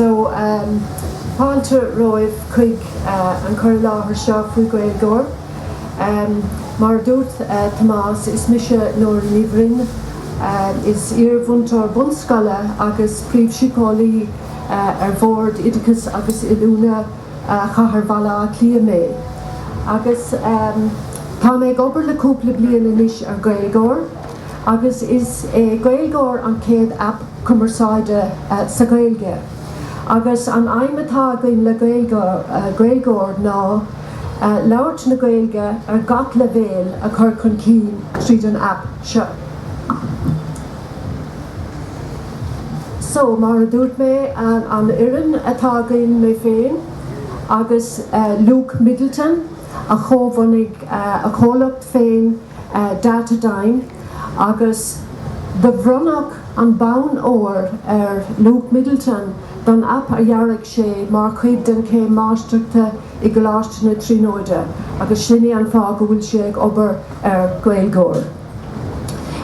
So, Páilte roimh chuig an chur láthair seo faoi GaelGoer. Mar dúirt Tomás is mise Nóirín is iarmhúntar bunscoile agus príomhsicálaí bhord idicus agus ilúna chathair bhalla clia mé. Agus tá mé obair le cúpla bliana inis ar GaelGoer, agus is GaelGoer an céad app cumarsáide sa Gaeilge. Agus an aimimetá gain le GaelGoer ná labhairt na Gaeilge ar gach le bhéal a chur chun cín tríd an app seo. So, mar a dúirt mé an irin atá gain mé féin, agus Luke Middleton, a chomhanig a cholacht féin data dain, agus de bhronnach an bán óir Luke Middleton don app a dhearg sé mar chuid den cé máisteachta I gláiste na tríóide, agus sinne an fá go bhfuil sé ag obair ar GaelGoer.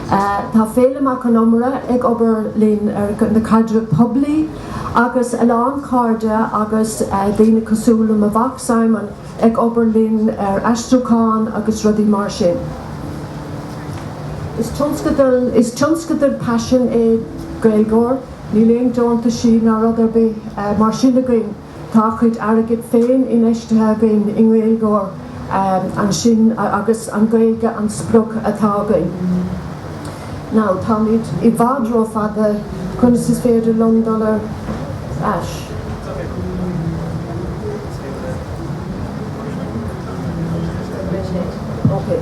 Tá féileach an omra ag obair linn ar na cadre poblaí, agus eán cáde agus daoine cosúla a bhach Simon ag obair linn ar astrucáin agus rudí mar sin. Is tionscadal passion GaelGoer, ní léon dáanta sí ná rudar bé mar sin againn tá chuid airgid féin in éistethe againn in GaelGoer an sin agus an Gaeilge an sprug atá againn. Now, tá míid I bhádro fada conas is féidir London as. Okay.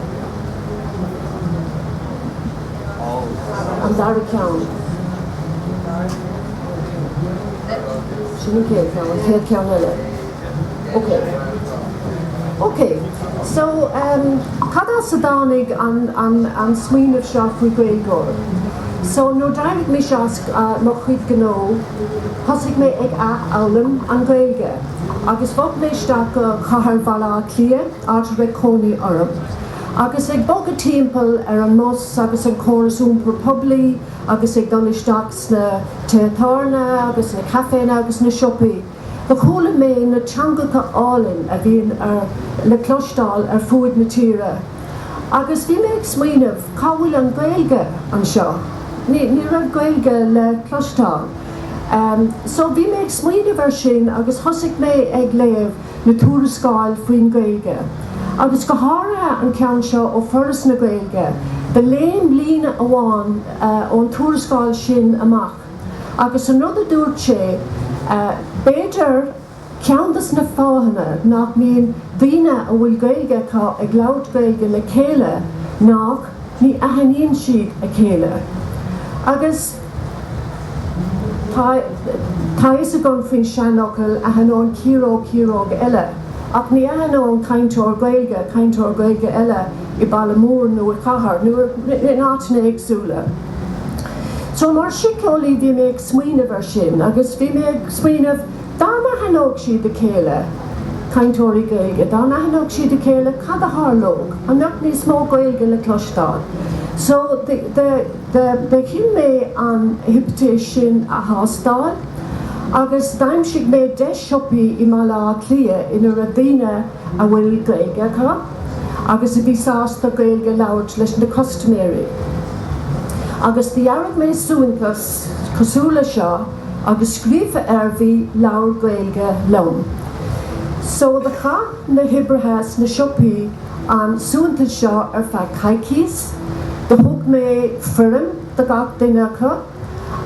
An dara ceann. Sinna céad ceann, an céad ceann eile. Okay, so cadá sa dánig an smaoinemh seo faoi GaelGoer. So nó ddraigh mé seas mo chuid gnó, thosaigh mé ag eolam an Gaeilge, agus bhog mé isteach go chathair bhalla clia áit re cónaí orm. Agus ag bog a timpeall ar an mos agus an choras úmpar poblaí, agus ag dul isteach sna teachtárna agus na caféna agus na siopaí. Ba chola mé na teangacha álinn a bhíonn le clostáil ar fuaid na tíre. Agus bhí mé ag smaoinemh cá bhfuil an Gaeilge an seo. Ní raibh Gaeilge le clostáil. So bhí mé ag smaoinemh ar sin agus thosaigh mé ag léamh na túrascáil faoin Gaeilge. Agus go háirithe an ceann seo ó foras na Gaeilge, ba léon lína amháin ón túrascáil sin amach. Agus an rud a dúirt sé, béidir ceantas na fáhanna nach míon daoine a bhfuil Gaeilge ag labhairt Gaeilge le chéile nach ní aithníonn siad a chéile. Agus tá is a gan faoin seanachil a hanón círóg eile, ach ní ahanón chainteoir Gaeilge eile I Ballamór nó I chathair, nó in áitina agsúla. So mar sicolaí bhí mé ag smaoinemh ar sin, agus bhí mé ag smaoinemh dá na hanóg siad a chéile chainteoirí Gaeilge, dá na hanóg siad a chéile cad a thárlóg, an nach níos mó Gaeilge le clostáil. So de chin mé an hiptéis sin a thástáil, agus daimsigh mé 10 siopaí I mala clia inar a daoine a bhfuil Gaeilge cá, agus a bhí sásta Gaeilge labhairt leis na customéirí. Agus dhearg mé suintas cosúla seo agus scríofa bhí labhair Gaeilge lom. So de cha na hibrithes na siopaí an suintas seo ar feadh caicís, de thug mé foireann de gach duine acu,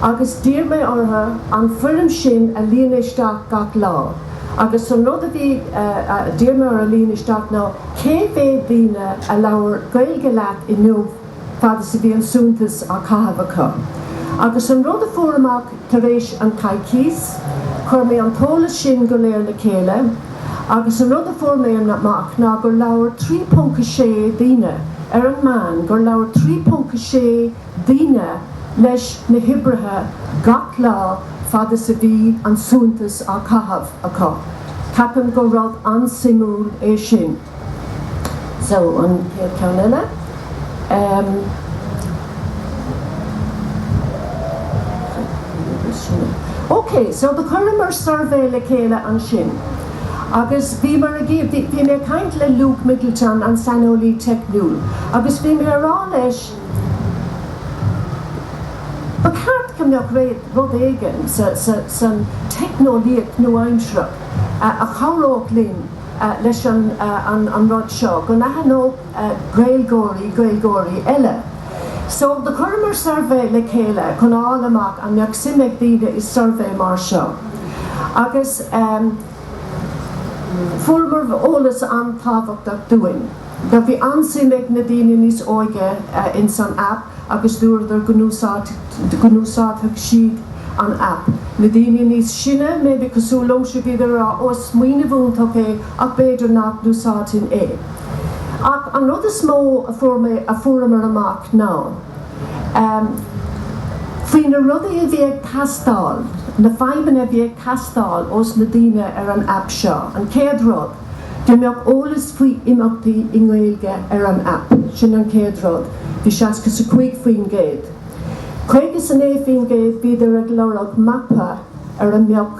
agus dír mé ortha an foireann sin a líon isteach gach lá. Agus an rud a bhí dír mé ar a líon isteach ná cé bhéh daoine a labhair Gaeilge leat I nuamh fada sa bhí an suintas a caitheamh acu. Agus an rud a fuair tar éis an caicís, chuir mé an tóla sin go léir le chéile, agus an rud a fuair mé amach ná gur labhair 3.6 daoine ar an man, gur labhair 3.6 daoine leis na hibrithe gach lá fada sa bhí an suintas a caitheamh acu. Capan go rud an simúil é sin. So an ceann eile. Okay, so the Cuireann survey le chéile an sin. Agus bhí mar a gcéad, bhí mé chaint le Luke Middleton an Sanolí Technúil. Agus bhí mé rá leis ba ceart cymneach réad rud éigean san technolíocht nó aimsreach a chomhróg linn leis an rud seo, go nathe nó GaelGoer eile. So the Cuireann survey le chéile chun áil amach an meach simmeach daoine is survey mar seo. Agus fuair ólas an tábhachtach dúinn. Go bhí ansimmeach na daoine níos óige in san app agus dúirdar gnúsáidteach siad an app. Na daoine níos sinne maybe cosú lomse bíidir os muoine bhúntaach é ach beidir nach gnúsáidtin é. Ach an rud is mó a fuair amach ná. Faoin na rudaí a bhíag castáil, na feidhmeanna bhíag castáil os na daoine ar an app seo, an céad rud, go mbeadh eolas faoi imeachtaí i Gaeilge ar an app, sin an céad rud, bhí seaca sa chuig faoin géad. Chuige san é faoin géad bhíidir ag lorg mappa ar an mbeadh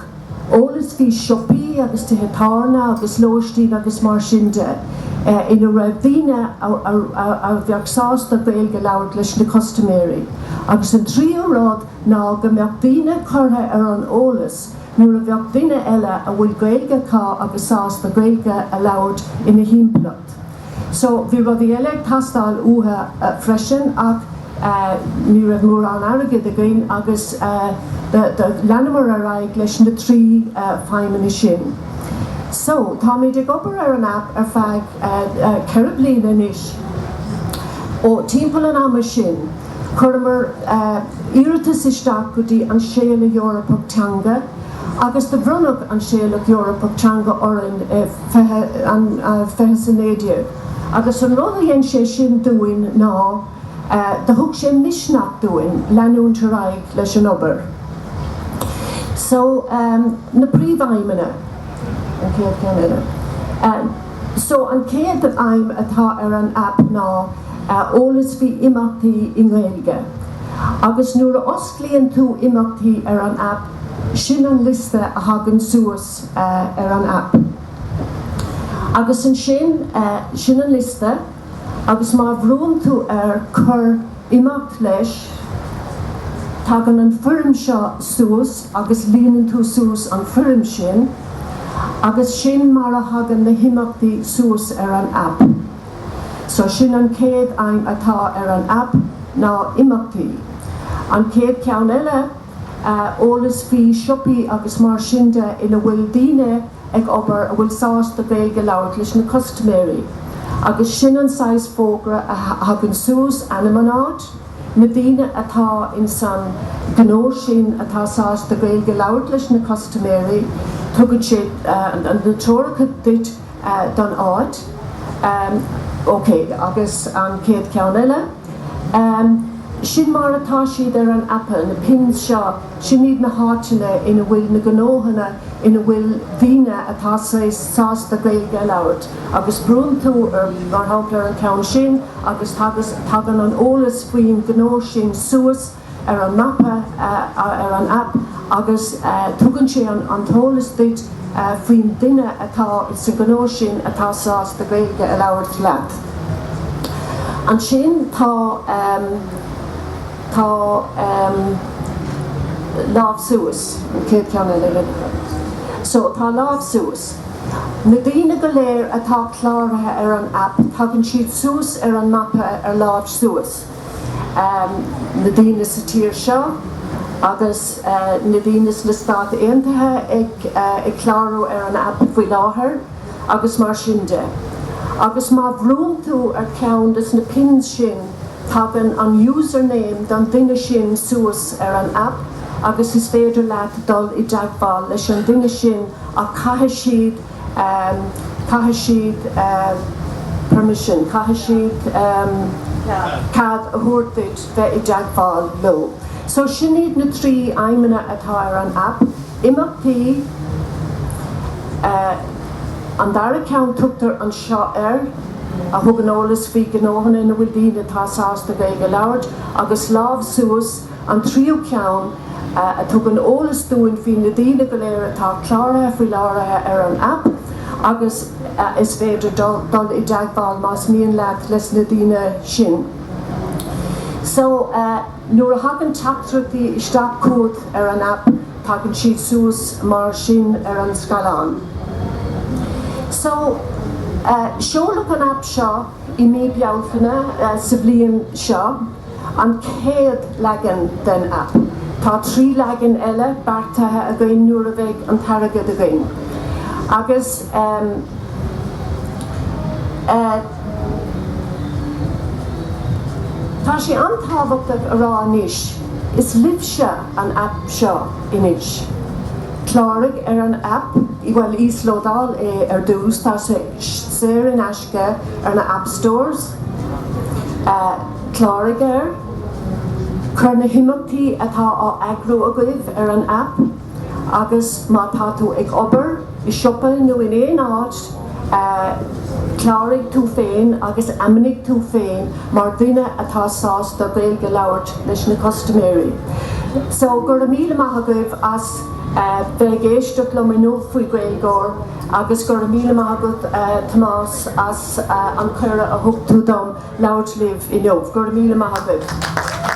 eolas faoi siopaí agus tithe agus lóistín agus mar sin de. In a raibh daoine a bheadh sásta Gaeilge labhairt leis na customéirí. Agus an tríú rád ná go mbeadh daoine curtha ar an eolas nuair a bheadh daoine eile a bhfuil Gaeilge cá agus sásta Gaeilge a labhairt ina himplacht. So bhí rudí eile ag tastáil uathe freisin ach ní raibh mór an airgid a gcéin agus lenamar a raig leis na trí feidhmeanna sin. So, tá mé ag obair ar an app ar feadh ceithre bliana anois ó timpeall an ama sin, chuirmar iarratas isteach go dtí an séala Eorpach teanga, agus de bhronach an séala Eorpach teanga orann feithe san éideag. Agus an rud a dhéann sé sin dúinn ná de thug sé misneach dúinn leanúnta raig leis an obair. So, na príomhfeidhmeanna. So an céad aim atá ar an app ná eolas bhí imeachtaí i Gaeilge. Agus nuair a osclaíonn tú imeachtaí ar an app, sin an liste a hagann suas ar an app. Agus an sin an liste, agus má bhrónn tú ar chur imeacht leis, tagann an foirm seo suas agus líonann tú suas an foirm sin, agus sin mar a hagann na himeachtaí suas ar an app. So sin an céad aim atá ar an app ná imeachtaí. An céad ceann eile eolas faoi siopaí agus mar sin de ina bhfuil daoine ag obair a bhfuil sásta Gaeilge labhairt leis na customéirí. Agus sin an sais fógra a hagann suas animanáid, na daoine atá in san gnó sin atá sásta Gaeilge labhairt leis na customéirí, tugad sé an na tóracha duit don áid. Agus an céad ceann eile. Sin mar atá siad ar an appa, na pins seo, sin iad na háiteanna ina bhfuil na gnóhanna ina bhfuil daoine atá sásta Gaeilge labhairt. Agus brún tú ar mar hapla ar an ceann sin, agus tagann an eolas faoin gnó sin suas ar an mappa ar an app, agus tugann sé an tólas duit faoin duine atá sa gnó sin atá sásta Gaeilge a labhairt leat. An sin tá lámh suas, an céad ceann eile. So tá lámh suas. Na daoine go léir atá chláirithe ar an app, tagann siad suas ar an mappa ar lámh suas. Na daoine sa tír seo, agus na daoine na Stáit Aontaithe ag clárú ar an app faoi láthair, agus mar sin de. Agus má bhrónn tú ar ceann na pins sin, tagann an username don duine sin suas ar an app, agus is féidir leat dul I deagháil leis an duine sin a caithfidh siad permission, caithfidh siad cad a thuairtead bheith I deagháil lo. So sin iad na trí aimimena atá ar an app, imeachtaí an dara ceann tugtar an seo a thugann eolas faoi gnóhanna ina bhfuil daoine tá sásta Gaeilge labhairt, agus lámh suas an tríú ceann a tugann ólas dúinn faoin na daoine go léir atá cláirithe faoi láirithe ar an app, agus is féidir dul I deagbáil más míon leat leis na daoine sin. So, nuair a hagann teachtrachtaí isteach cód ar an app, tagann siad suas mar sin ar an scalán. So, seoladh an app seo I mí bealtaine sa bhliain seo, an céad leagan den app. Tá 3 leagan eile beartaithe a gcuin nuair a bheith an targad a gcuin. Agus tá sé antábhachtach a rá anois, is libse an app seo inis. Chláirigh ar an app, I bhfuil íslódáil ar dús, tá sé séir in aisce ar na app stores. Chláirigh ar, chur na himachtaí atá á eagrú a gcuibh ar an app, agus má tá tú ag obair, I siopa nó in éon áit, chláirigh tú féin agus amaigh tú féin mar duine atá sás do Gaeilge labhairt leis na customéirí. So gur míle maith agaibh as bheith géisteach le nó faoi GaelGoer agus gur míle maith agaibh Tomás as an cura a thugtú dom labhairt libh I neomh. Gur míle maith agaibh.